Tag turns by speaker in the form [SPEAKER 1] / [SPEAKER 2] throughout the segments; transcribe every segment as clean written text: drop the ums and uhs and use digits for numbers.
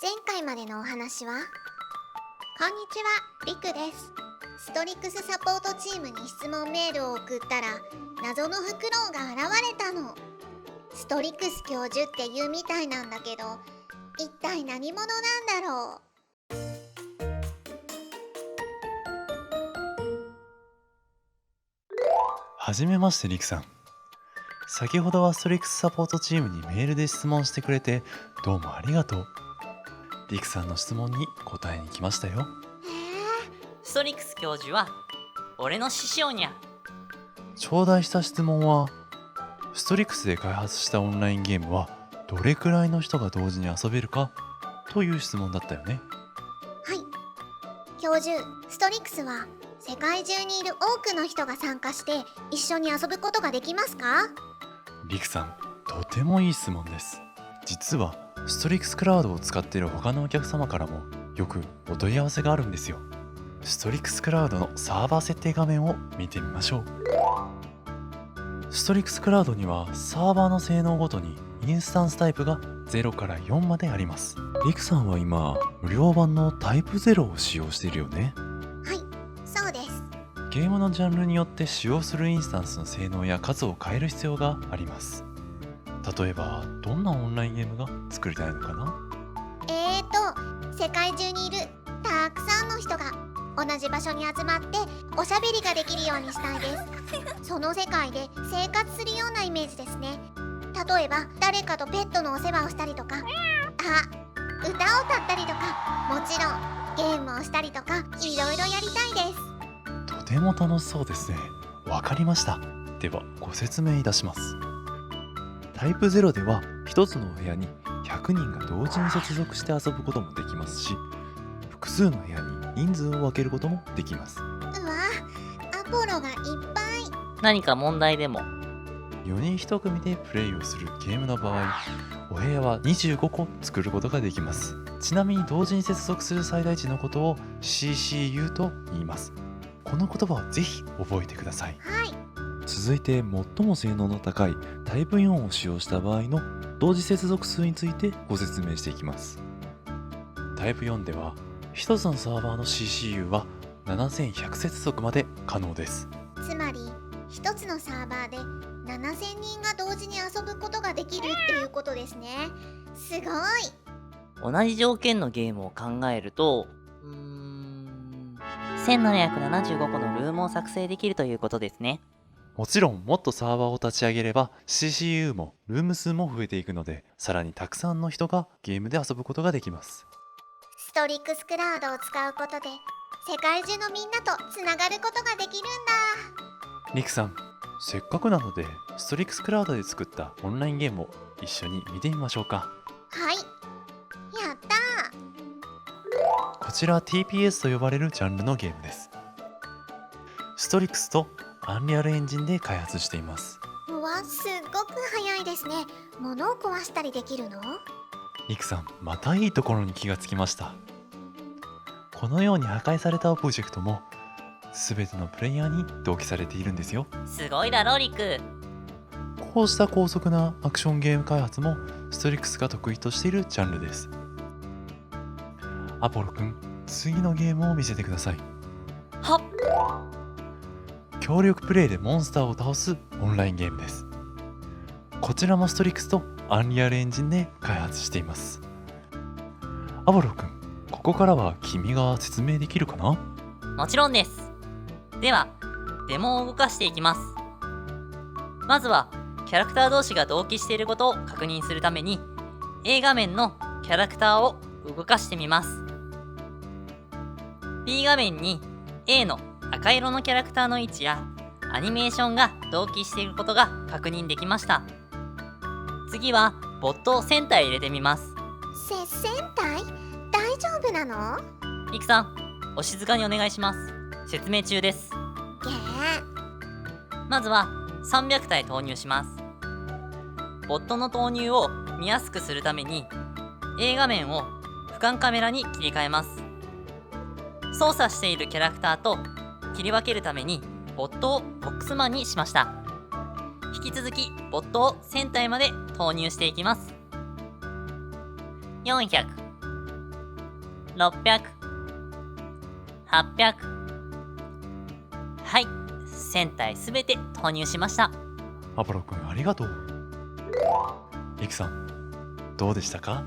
[SPEAKER 1] 前回までのお話は？こんにちは、リクです。ストリックスサポートチームに質問メールを送ったら謎のフクロウが現れたの。ストリックス教授って言うみたいなんだけど、一体何者なんだろう。
[SPEAKER 2] はじめましてリクさん。先ほどはストリックスサポートチームにメールで質問してくれてどうもありがとう。リクさんの質問に答えに来ましたよ。
[SPEAKER 3] ストリックス教授は俺の師匠にゃ。
[SPEAKER 2] 頂戴した質問は、ストリックスで開発したオンラインゲームはどれくらいの人が同時に遊べるかという質問だったよね。
[SPEAKER 1] はい、教授、ストリックスは世界中にいる多くの人が参加して一緒に遊ぶことができますか？
[SPEAKER 2] リクさん、とてもいい質問です。実はストリックスクラウドを使っている他のお客様からもよくお問い合わせがあるんですよ。ストリックスクラウドのサーバー設定画面を見てみましょう。ストリックスクラウドにはサーバーの性能ごとにインスタンスタイプが0から4まであります。リクさんは今無料版のタイプ0を使用しているよね。
[SPEAKER 1] はい、そうです。
[SPEAKER 2] ゲームのジャンルによって使用するインスタンスの性能や数を変える必要があります。例えばどんなオンラインゲームが作りたいのかな？
[SPEAKER 1] 世界中にいるたくさんの人が同じ場所に集まっておしゃべりができるようにしたいです。その世界で生活するようなイメージですね。例えば誰かとペットのお世話をしたりとか、歌を歌ったりとか、もちろんゲームをしたりとか、いろいろやりたいです。
[SPEAKER 2] とても楽しそうですね。わかりました。ではご説明いたします。タイプ0では一つのお部屋に100人が同時に接続して遊ぶこともできますし、複数の部屋に人数を分けることもできます。
[SPEAKER 1] うわ、アポロがいっぱい。
[SPEAKER 3] 何か問題でも？
[SPEAKER 2] 4人1組でプレイをするゲームの場合、お部屋は25個作ることができます。ちなみに同時に接続する最大値のことを CCU と言います。この言葉をぜひ覚えてください。
[SPEAKER 1] はい。
[SPEAKER 2] 続いて最も性能の高いタイプ4を使用した場合の同時接続数についてご説明していきます。タイプ4では1つのサーバーの CCU は7100接続まで可能です。
[SPEAKER 1] つまり一つのサーバーで7000人が同時に遊ぶことができるっていうことですね。すごい。
[SPEAKER 3] 同じ条件のゲームを考えると1775個のルームを作成できるということですね。
[SPEAKER 2] もちろんもっとサーバーを立ち上げれば CCU もルーム数も増えていくので、さらにたくさんの人がゲームで遊ぶことができます。
[SPEAKER 1] ストリックスクラウドを使うことで世界中のみんなとつながることができるんだ。
[SPEAKER 2] リクさん、せっかくなのでストリックスクラウドで作ったオンラインゲームを一緒に見てみましょうか。
[SPEAKER 1] はい、やった
[SPEAKER 2] こちらは TPS と呼ばれるジャンルのゲームです。ストリックスとアンリアルエンジンで開発しています。
[SPEAKER 1] ー。うわ、すっごく早いですね。物を壊したりできるの？
[SPEAKER 2] リクさん、またいいところに気がつきました。このように破壊されたオブジェクトも全てのプレイヤーに同期されているんですよ。
[SPEAKER 3] すごいだろリク。
[SPEAKER 2] こうした高速なアクションゲーム開発もストリックスが得意としているジャンルです。アポロくん、次のゲームを見せてください。
[SPEAKER 3] はっ。
[SPEAKER 2] 協力プレイでモンスターを倒すオンラインゲームです。こちらもストリックスとアンリアルエンジンで開発しています。アポロくん、ここからは君が説明できるかな？
[SPEAKER 3] もちろんです。ではデモを動かしていきます。まずはキャラクター同士が同期していることを確認するために A 画面のキャラクターを動かしてみます。 B 画面に A の赤色のキャラクターの位置やアニメーションが同期していることが確認できました。次はボットを1000体入れてみます。
[SPEAKER 1] 1000体？大丈夫なの？
[SPEAKER 3] リクさん、お静かにお願いします。説明中です。
[SPEAKER 1] ゲー。
[SPEAKER 3] まずは300体投入します。ボットの投入を見やすくするために A 画面を俯瞰カメラに切り替えます。操作しているキャラクターと切り分けるためにボットをボックスマンにしました。引き続きボットを1000体まで投入していきます。400、600、800。はい、1000体すべて投入しました。
[SPEAKER 2] アポロくんありがとう。イクさんどうでしたか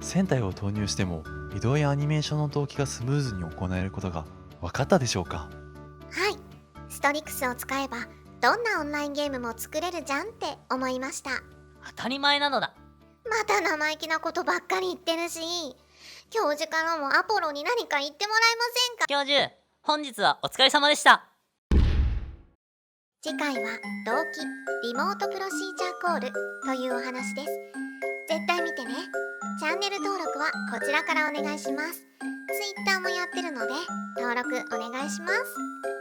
[SPEAKER 2] ？1000体を投入しても移動やアニメーションの同期がスムーズに行えることが分かったでしょうか？
[SPEAKER 1] はい、ストリクスを使えばどんなオンラインゲームも作れるじゃんって思いました。
[SPEAKER 3] 当たり前なのだ。
[SPEAKER 1] また生意気なことばっかり言ってるし、教授からもアポロに何か言ってもらえませんか？
[SPEAKER 3] 教授、本日はお疲れ様でした。
[SPEAKER 1] 次回は同期リモートプロシージャーコールというお話です。絶対見てね。チャンネル登録はこちらからお願いします。Twitter もやってるので登録お願いします。